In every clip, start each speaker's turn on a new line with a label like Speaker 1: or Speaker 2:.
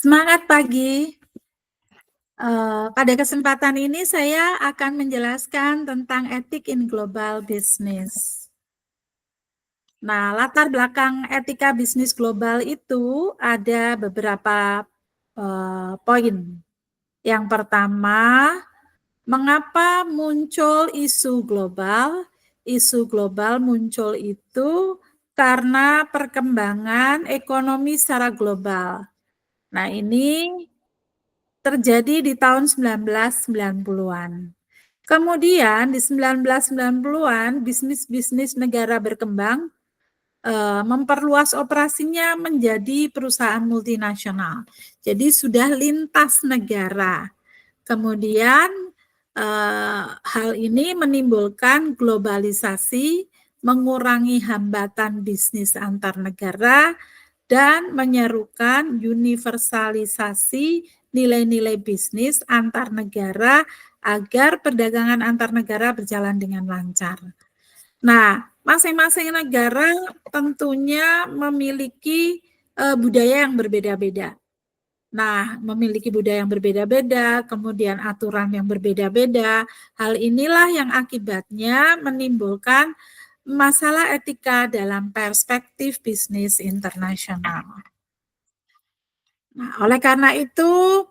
Speaker 1: Semangat pagi. Pada kesempatan ini saya akan menjelaskan tentang etik in global business. Nah, latar belakang etika bisnis global itu ada beberapa poin. Yang pertama, mengapa muncul isu global? Isu global muncul itu karena perkembangan ekonomi secara global. Nah, ini terjadi di tahun 1990-an. Kemudian di 1990-an bisnis-bisnis negara berkembang memperluas operasinya menjadi perusahaan multinasional. Jadi sudah lintas negara. Kemudian hal ini menimbulkan globalisasi, mengurangi hambatan bisnis antar negara, dan menyerukan universalisasi nilai-nilai bisnis antar negara agar perdagangan antar negara berjalan dengan lancar. Nah, masing-masing negara tentunya memiliki budaya yang berbeda-beda. Nah, memiliki budaya yang berbeda-beda, kemudian aturan yang berbeda-beda. Hal inilah yang akibatnya menimbulkan masalah etika dalam perspektif bisnis internasional. Nah, oleh karena itu,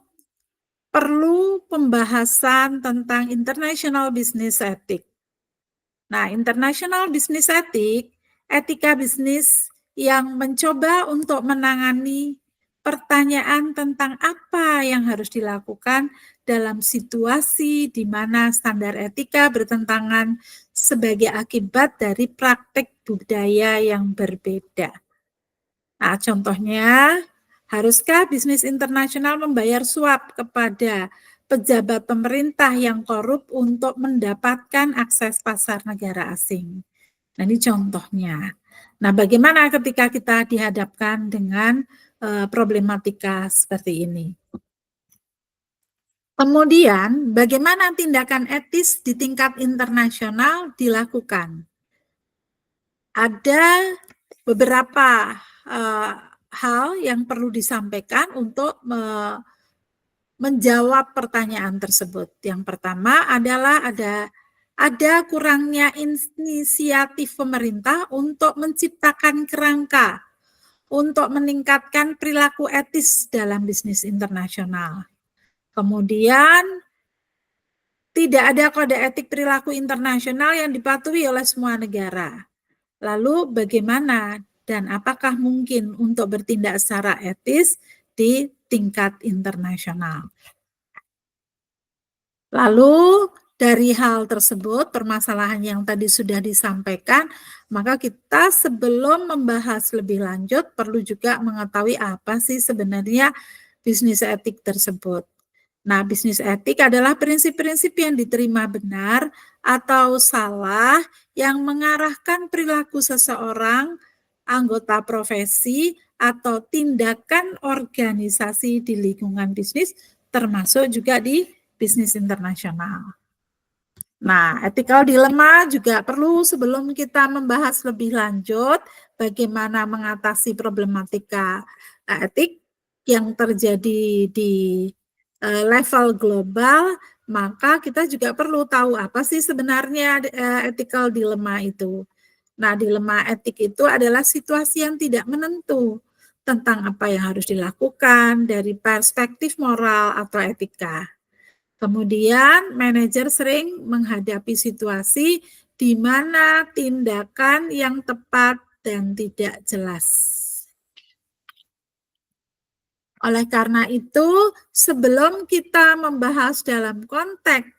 Speaker 1: perlu pembahasan tentang international business ethic. Nah, international business ethic, etika bisnis yang mencoba untuk menangani pertanyaan tentang apa yang harus dilakukan dalam situasi di mana standar etika bertentangan sebagai akibat dari praktik budaya yang berbeda. Nah, contohnya, haruskah bisnis internasional membayar suap kepada pejabat pemerintah yang korup untuk mendapatkan akses pasar negara asing? Nah, ini contohnya. Nah, bagaimana ketika kita dihadapkan dengan problematika seperti ini? Kemudian, bagaimana tindakan etis di tingkat internasional dilakukan? Ada beberapa hal yang perlu disampaikan untuk menjawab pertanyaan tersebut. Yang pertama adalah ada kurangnya inisiatif pemerintah untuk menciptakan kerangka untuk meningkatkan perilaku etis dalam bisnis internasional. Kemudian tidak ada kode etik perilaku internasional yang dipatuhi oleh semua negara. Lalu bagaimana dan apakah mungkin untuk bertindak secara etis di tingkat internasional? Lalu dari hal tersebut, permasalahan yang tadi sudah disampaikan, maka kita sebelum membahas lebih lanjut perlu juga mengetahui apa sih sebenarnya bisnis etik tersebut. Nah, bisnis etik adalah prinsip-prinsip yang diterima benar atau salah yang mengarahkan perilaku seseorang, anggota profesi, atau tindakan organisasi di lingkungan bisnis, termasuk juga di bisnis internasional. Nah, ethical dilemma juga perlu sebelum kita membahas lebih lanjut bagaimana mengatasi problematika etik yang terjadi di level global, maka kita juga perlu tahu apa sih sebenarnya ethical dilemma itu. Nah, dilema etik itu adalah situasi yang tidak menentu tentang apa yang harus dilakukan dari perspektif moral atau etika. Kemudian, manajer sering menghadapi situasi di mana tindakan yang tepat dan tidak jelas. Oleh karena itu, sebelum kita membahas dalam konteks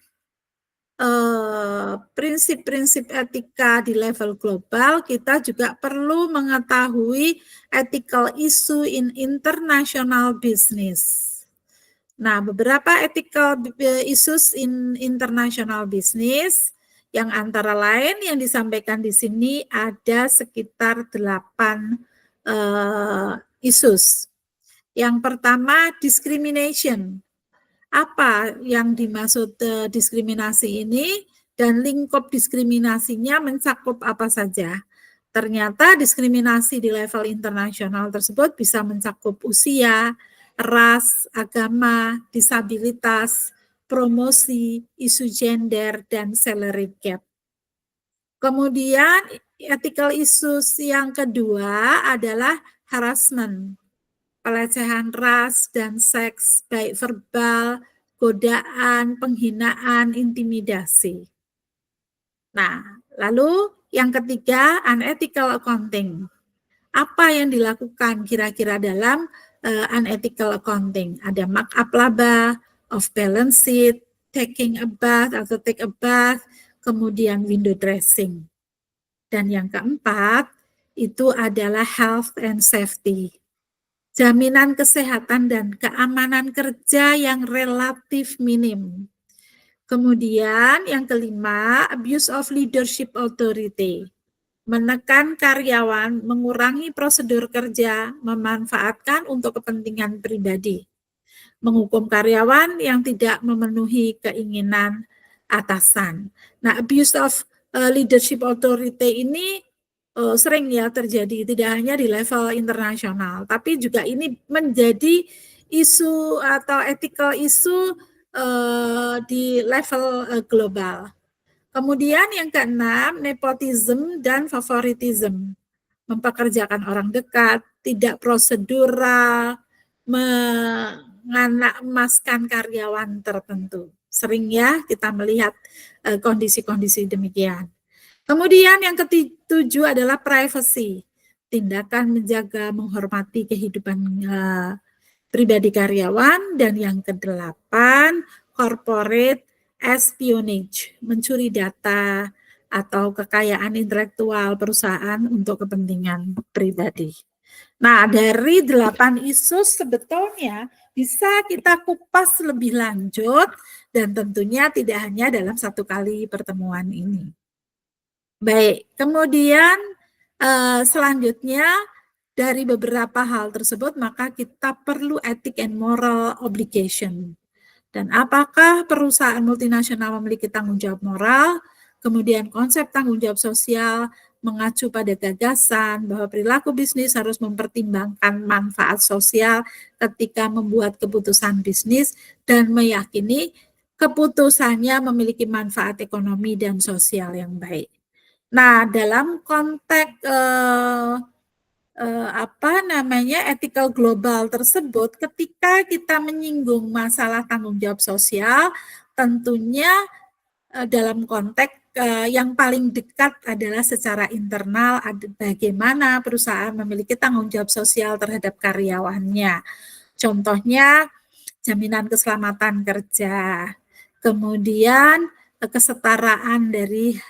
Speaker 1: prinsip-prinsip etika di level global, kita juga perlu mengetahui ethical issue in international business. Nah, beberapa ethical issues in international business yang antara lain yang disampaikan di sini ada sekitar 8 issues. Yang pertama, discrimination. Apa yang dimaksud diskriminasi ini dan lingkup diskriminasinya mencakup apa saja? Ternyata diskriminasi di level internasional tersebut bisa mencakup usia, ras, agama, disabilitas, promosi, isu gender, dan salary gap. Kemudian ethical issues yang kedua adalah harassment, pelecehan ras dan seks, baik verbal, godaan, penghinaan, intimidasi. Nah, lalu yang ketiga, unethical accounting. Apa yang dilakukan kira-kira dalam unethical accounting? Ada markup laba, off balance sheet, taking a bath atau take a bath, kemudian window dressing. Dan yang keempat, itu adalah health and safety. Jaminan kesehatan dan keamanan kerja yang relatif minim. Kemudian yang kelima, abuse of leadership authority. Menekan karyawan, mengurangi prosedur kerja, memanfaatkan untuk kepentingan pribadi. Menghukum karyawan yang tidak memenuhi keinginan atasan. Nah, abuse of leadership authority ini sering ya terjadi, tidak hanya di level internasional, tapi juga ini menjadi isu atau ethical isu di level global. Kemudian yang keenam, nepotism dan favoritism. Mempekerjakan orang dekat, tidak prosedural, menganak emaskan karyawan tertentu. Sering ya kita melihat kondisi-kondisi demikian. Kemudian yang ketujuh adalah privacy. Tindakan menjaga, menghormati kehidupan pribadi karyawan. Dan yang kedelapan, corporate espionage, mencuri data atau kekayaan intelektual perusahaan untuk kepentingan pribadi. Nah, dari 8 isu sebetulnya bisa kita kupas lebih lanjut dan tentunya tidak hanya dalam satu kali pertemuan ini. Baik, kemudian selanjutnya dari beberapa hal tersebut maka kita perlu ethic and moral obligation. Dan apakah perusahaan multinasional memiliki tanggung jawab moral? Kemudian konsep tanggung jawab sosial mengacu pada gagasan bahwa perilaku bisnis harus mempertimbangkan manfaat sosial ketika membuat keputusan bisnis dan meyakini keputusannya memiliki manfaat ekonomi dan sosial yang baik. Nah, dalam konteks ethical global tersebut, ketika kita menyinggung masalah tanggung jawab sosial, tentunya dalam konteks yang paling dekat adalah secara internal, bagaimana perusahaan memiliki tanggung jawab sosial terhadap karyawannya. Contohnya, jaminan keselamatan kerja, kemudian kesetaraan dari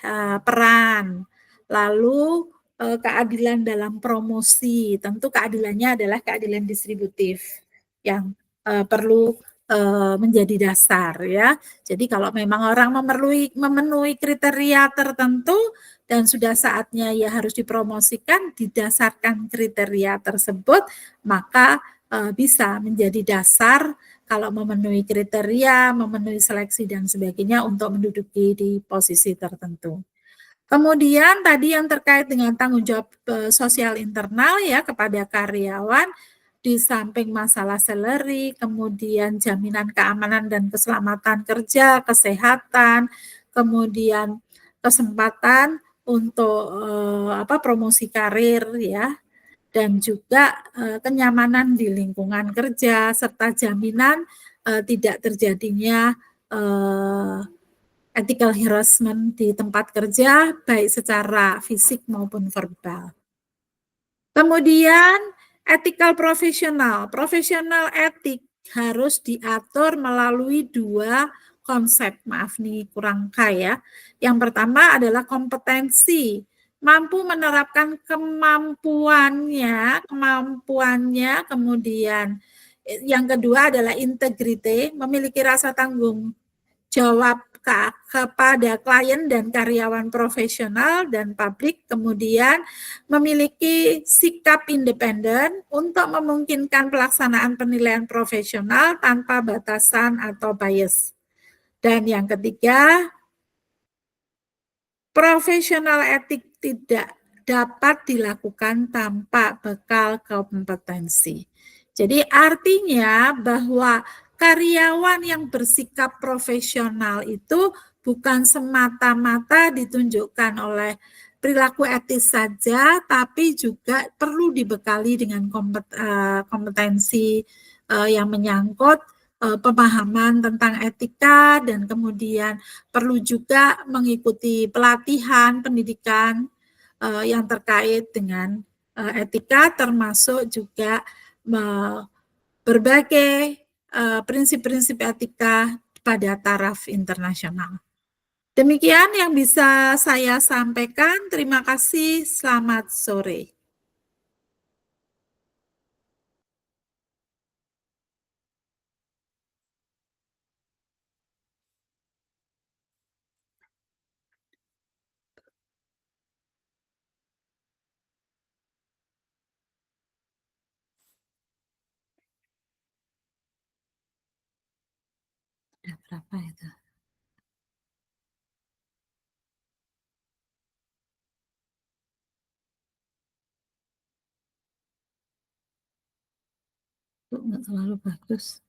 Speaker 1: peran, lalu keadilan dalam promosi. Tentu keadilannya adalah keadilan distributif yang perlu menjadi dasar ya. Jadi kalau memang orang memenuhi kriteria tertentu dan sudah saatnya ya harus dipromosikan didasarkan kriteria tersebut, maka bisa menjadi dasar kalau memenuhi kriteria, memenuhi seleksi dan sebagainya untuk menduduki di posisi tertentu. Kemudian tadi yang terkait dengan tanggung jawab sosial internal ya kepada karyawan, di samping masalah salary, kemudian jaminan keamanan dan keselamatan kerja, kesehatan, kemudian kesempatan untuk promosi karir ya, dan juga kenyamanan di lingkungan kerja serta jaminan tidak terjadinya ethical harassment di tempat kerja baik secara fisik maupun verbal. Kemudian ethical profesional etik harus diatur melalui dua konsep, maaf nih kurang kaya. Yang pertama adalah kompetensi, mampu menerapkan kemampuannya, kemudian yang kedua adalah integriti, memiliki rasa tanggung jawab kepada klien dan karyawan profesional dan publik, kemudian memiliki sikap independen untuk memungkinkan pelaksanaan penilaian profesional tanpa batasan atau bias. Dan yang ketiga, profesional etik tidak dapat dilakukan tanpa bekal kompetensi. Jadi artinya bahwa karyawan yang bersikap profesional itu bukan semata-mata ditunjukkan oleh perilaku etis saja, tapi juga perlu dibekali dengan kompetensi yang menyangkut pemahaman tentang etika, dan kemudian perlu juga mengikuti pelatihan pendidikan yang terkait dengan etika, termasuk juga berbagai prinsip-prinsip etika pada taraf internasional. Demikian yang bisa saya sampaikan. Terima kasih. Selamat sore. Udah berapa itu? Kok nggak terlalu bagus?